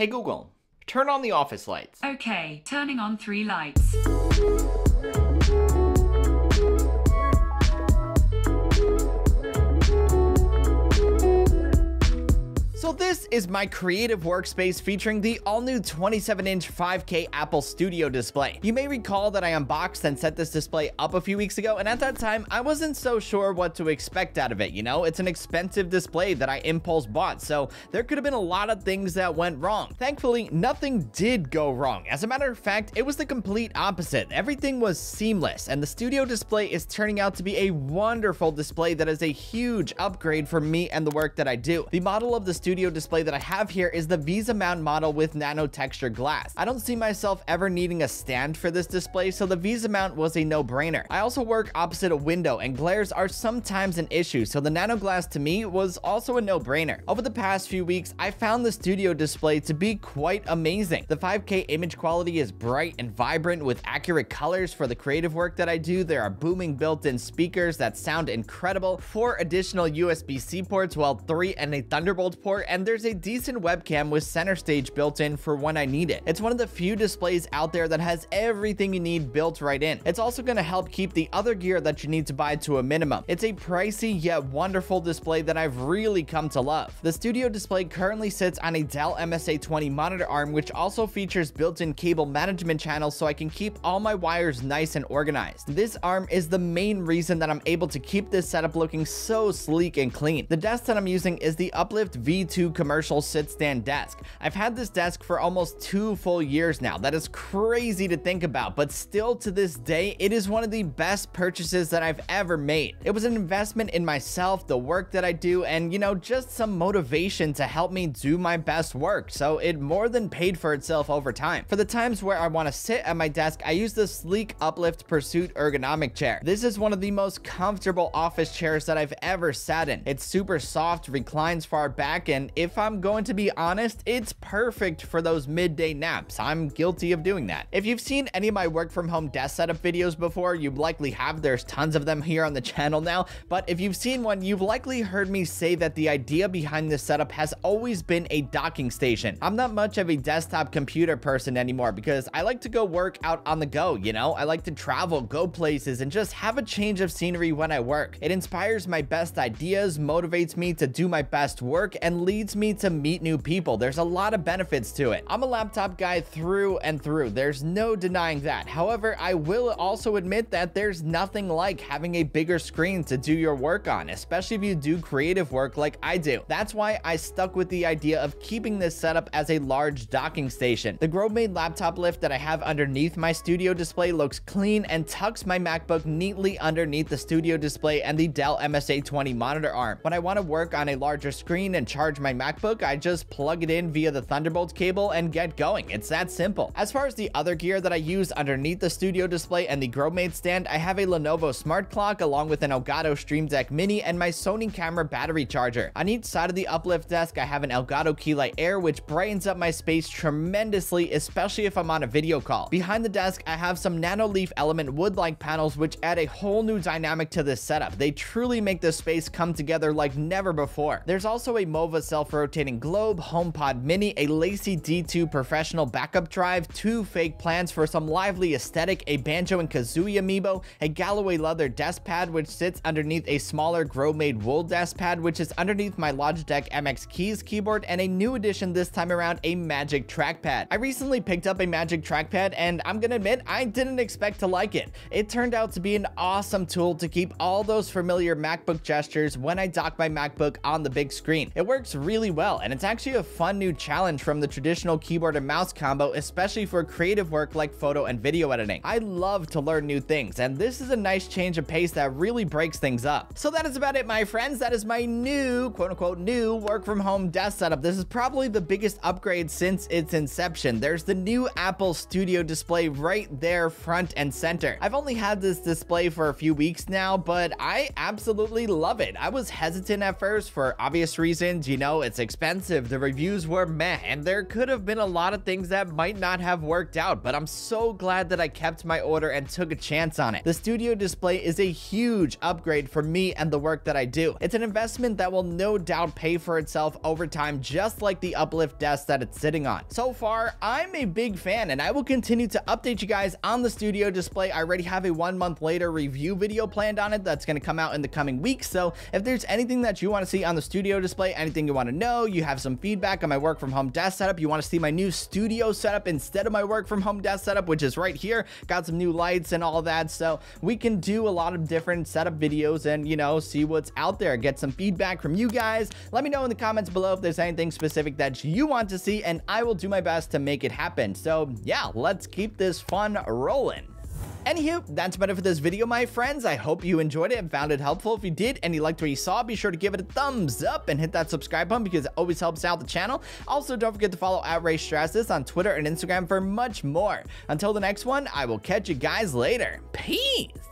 Hey Google, turn on the office lights. Okay, turning on 3 lights. So this is my creative workspace featuring the all-new 27-inch 5K Apple Studio display. You may recall that I unboxed and set this display up a few weeks ago, and at that time, I wasn't so sure what to expect out of it, you know? It's an expensive display that I impulse bought, so there could have been a lot of things that went wrong. Thankfully, nothing did go wrong. As a matter of fact, it was the complete opposite. Everything was seamless, and the Studio display is turning out to be a wonderful display that is a huge upgrade for me and the work that I do. The model of the Studio display that I have here is the VESA mount model with nano texture glass. I don't see myself ever needing a stand for this display, so the VESA mount was a no-brainer. I also work opposite a window, and glares are sometimes an issue, so the nano glass to me was also a no-brainer. Over the past few weeks, I found the Studio display to be quite amazing. The 5K image quality is bright and vibrant with accurate colors for the creative work that I do. There are booming built-in speakers that sound incredible, 4 additional USB-C ports, well 3 and a Thunderbolt port, and there's a decent webcam with center stage built in for when I need it. It's one of the few displays out there that has everything you need built right in. It's also going to help keep the other gear that you need to buy to a minimum. It's a pricey yet wonderful display that I've really come to love. The Studio display currently sits on a Dell MSA20 monitor arm, which also features built-in cable management channels so I can keep all my wires nice and organized. This arm is the main reason that I'm able to keep this setup looking so sleek and clean. The desk that I'm using is the Uplift V2 commercial sit-stand desk. I've had this desk for almost 2 full years now. That is crazy to think about, but still to this day, it is one of the best purchases that I've ever made. It was an investment in myself, the work that I do, and you know, just some motivation to help me do my best work, so it more than paid for itself over time. For the times where I want to sit at my desk, I use the sleek Uplift Pursuit ergonomic chair. This is one of the most comfortable office chairs that I've ever sat in. It's super soft, reclines far back, and if I'm going to be honest, it's perfect for those midday naps. I'm guilty of doing that. If you've seen any of my work from home desk setup videos before, you likely have. There's tons of them here on the channel now, but if you've seen one, you've likely heard me say that the idea behind this setup has always been a docking station. I'm not much of a desktop computer person anymore because I like to go work out on the go, you know? I like to travel, go places, and just have a change of scenery when I work. It inspires my best ideas, motivates me to do my best work, and leads me to meet new people. There's a lot of benefits to it. I'm a laptop guy through and through. There's no denying that. However, I will also admit that there's nothing like having a bigger screen to do your work on, especially if you do creative work like I do. That's why I stuck with the idea of keeping this setup as a large docking station. The Grove-made laptop lift that I have underneath my Studio display looks clean and tucks my MacBook neatly underneath the Studio display and the Dell MSA20 monitor arm. When I want to work on a larger screen and charge my MacBook, I just plug it in via the Thunderbolt cable and get going. It's that simple. As far as the other gear that I use underneath the Studio display and the Grove-made stand, I have a Lenovo smart clock along with an Elgato Stream Deck Mini and my Sony camera battery charger. On each side of the Uplift desk, I have an Elgato Keylight Air, which brightens up my space tremendously, especially if I'm on a video call. Behind the desk, I have some Nano Leaf Element wood-like panels, which add a whole new dynamic to this setup. They truly make the space come together like never before. There's also a MOVA self-rotating globe, HomePod Mini, a Lacy D2 professional backup drive, 2 fake plants for some lively aesthetic, a Banjo and Kazooie amiibo, a Galloway leather desk pad which sits underneath a smaller Grove-made wool desk pad which is underneath my Logitech MX Keys keyboard, and a new addition this time around, a Magic trackpad. I recently picked up a Magic trackpad and I'm gonna admit I didn't expect to like it. It turned out to be an awesome tool to keep all those familiar MacBook gestures when I dock my MacBook on the big screen. It works really well, and it's actually a fun new challenge from the traditional keyboard and mouse combo, especially for creative work like photo and video editing. I love to learn new things, and this is a nice change of pace that really breaks things up. So that is about it, my friends. That is my new, quote-unquote, new work from home desk setup. This is probably the biggest upgrade since its inception. There's the new Apple Studio display right there front and center. I've only had this display for a few weeks now, but I absolutely love it. I was hesitant at first for obvious reasons. You know, know it's expensive, the reviews were meh, and there could have been a lot of things that might not have worked out, but I'm so glad that I kept my order and took a chance on it. The studio display is a huge upgrade for me and the work that I do. It's an investment that will no doubt pay for itself over time, just like the uplift desk that it's sitting on. So far, I'm a big fan, and I will continue to update you guys on the studio display. I already have a 1 month later review video planned on it that's going to come out in the coming weeks. So if there's anything that you want to see on the studio display, anything you want to know, you have some feedback on my work from home desk setup, you want to see my new studio setup instead of my work from home desk setup, which is right here, got some new lights and all that, so we can do a lot of different setup videos and, you know, see what's out there, get some feedback from you guys. Let me know in the comments below if there's anything specific that you want to see, and I will do my best to make it happen. So yeah, let's keep this fun rolling. Anywho, that's about it for this video, my friends. I hope you enjoyed it and found it helpful. If you did and you liked what you saw, be sure to give it a thumbs up and hit that subscribe button because it always helps out the channel. Also, don't forget to follow Raymond Strazdas on Twitter and Instagram for much more. Until the next one, I will catch you guys later. Peace!